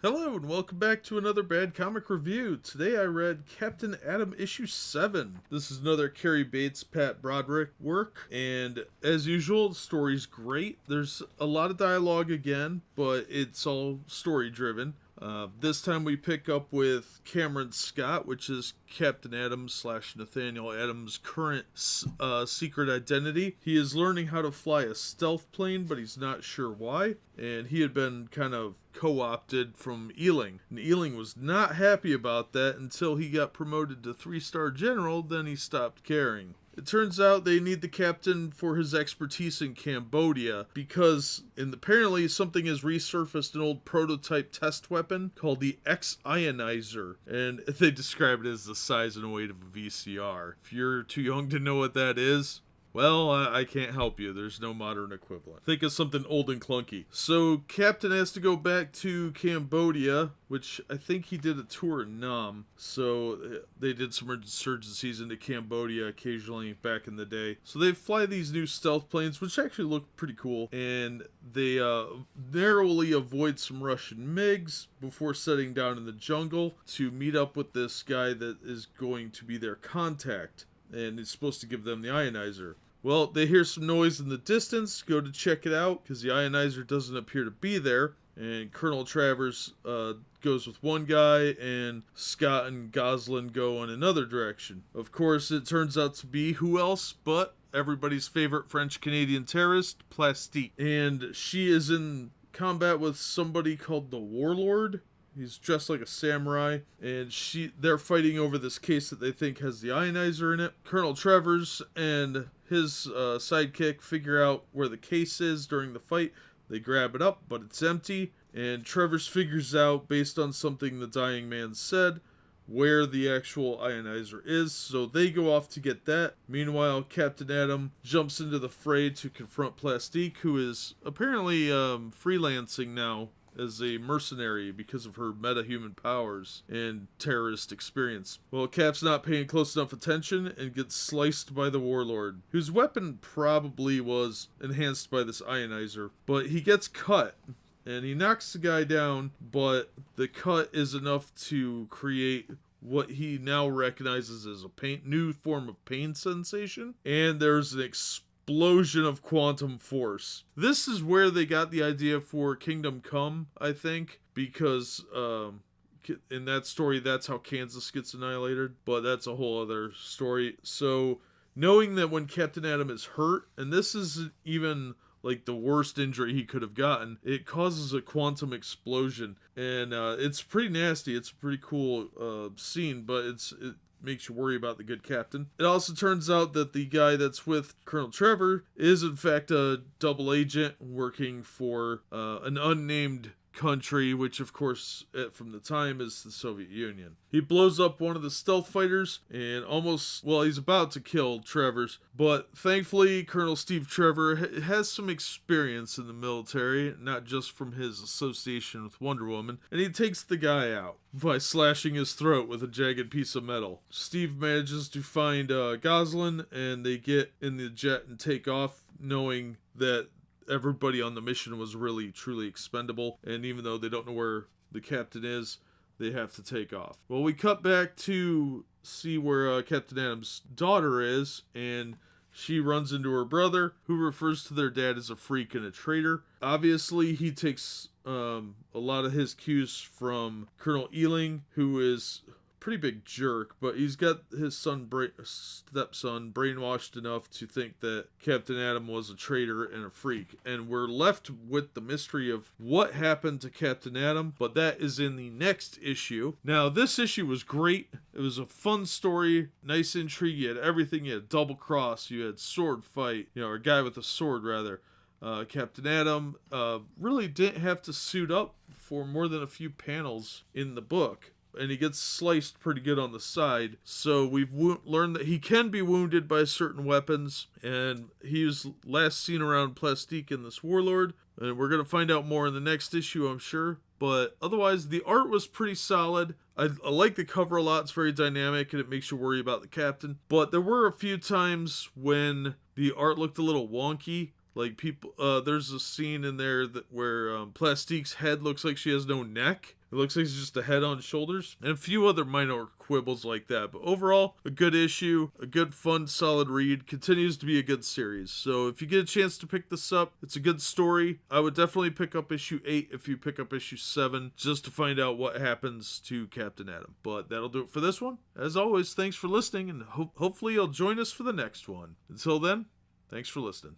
Hello and welcome back to another Bad Comic Review. Today I read Captain Atom issue 7. This is another Carrie Bates, Pat Broderick work, and as usual, the story's great. There's a lot of dialogue again, but it's all story driven. This time we pick up with Cameron Scott, which is Captain Atom slash Nathaniel Adams' current secret identity. He is learning how to fly a stealth plane, but he's not sure why. And he had been kind of co-opted from Ealing. And Ealing was not happy about that until he got promoted to 3-star general, then he stopped caring. It turns out they need the captain for his expertise in Cambodia because apparently something has resurfaced an old prototype test weapon called the X-Ionizer, and they describe it as the size and weight of a VCR. If you're too young to know what that is, well, I can't help you. There's no modern equivalent. Think of something old and clunky. So Captain has to go back to Cambodia, which I think he did a tour in Nam. So they did some insurgencies into Cambodia occasionally back in the day. So they fly these new stealth planes, which actually look pretty cool. And they narrowly avoid some Russian MiGs before setting down in the jungle to meet up with this guy that is going to be their contact. And it's supposed to give them the ionizer. Well, they hear some noise in the distance, go to check it out, because the ionizer doesn't appear to be there. And Colonel Travers goes with one guy, and Scott and Goslin go in another direction. Of course, it turns out to be who else but everybody's favorite French-Canadian terrorist, Plastique. And she is in combat with somebody called the Warlord. He's dressed like a samurai, and they're fighting over this case that they think has the ionizer in it. Colonel Travers and his sidekick figure out where the case is during the fight. They grab it up, but it's empty, and Travers figures out, based on something the dying man said, where the actual ionizer is, so they go off to get that. Meanwhile, Captain Atom jumps into the fray to confront Plastique, who is apparently freelancing now as a mercenary because of her metahuman powers and terrorist experience. Well, Cap's not paying close enough attention and gets sliced by the Warlord, whose weapon probably was enhanced by this ionizer, but he gets cut. And he knocks the guy down, but the cut is enough to create what he now recognizes as a new form of pain sensation. And there's an explosion of quantum force. This is where they got the idea for Kingdom Come, I think, because in that story, that's how Kansas gets annihilated, but that's a whole other story. So knowing that when Captain Atom is hurt, and this isn't even like the worst injury he could have gotten, it causes a quantum explosion, and it's pretty nasty. It's a pretty cool scene, but it makes you worry about the good captain. It also turns out that the guy that's with Colonel Trevor is in fact a double agent working for an unnamed country, which of course from the time is the Soviet Union. He blows up one of the stealth fighters and he's about to kill Travers, but thankfully Colonel Steve Trevor has some experience in the military, not just from his association with Wonder Woman, and he takes the guy out by slashing his throat with a jagged piece of metal. Steve manages to find Goslin, and they get in the jet and take off, knowing that everybody on the mission was really truly expendable, and even though they don't know where the captain is, they have to take off. Well, we cut back to see where Captain Atom's daughter is, and she runs into her brother, who refers to their dad as a freak and a traitor. Obviously, he takes a lot of his cues from Colonel Ealing, who is pretty big jerk, but he's got his stepson brainwashed enough to think that Captain Atom was a traitor and a freak. And we're left with the mystery of what happened to Captain Atom, but that is in the next issue. Now, this issue was great. It was a fun story, nice intrigue. You had everything. You had double cross, you had sword fight, or a guy with a sword rather. Captain Atom really didn't have to suit up for more than a few panels in the book, and he gets sliced pretty good on the side. So we've learned that he can be wounded by certain weapons, and he was last seen around Plastique and this Warlord, and we're going to find out more in the next issue, I'm sure. But otherwise, the art was pretty solid. I like the cover a lot. It's very dynamic, and it makes you worry about the captain. But there were a few times when the art looked a little wonky. Like people, there's a scene in there where Plastique's head looks like she has no neck. It looks like it's just a head on shoulders, and a few other minor quibbles like that. But overall, a good issue, a good, fun, solid read. Continues to be a good series. So if you get a chance to pick this up, it's a good story. I would definitely pick up issue 8 if you pick up issue 7, just to find out what happens to Captain Atom. But that'll do it for this one. As always, thanks for listening, and hopefully you'll join us for the next one. Until then, thanks for listening.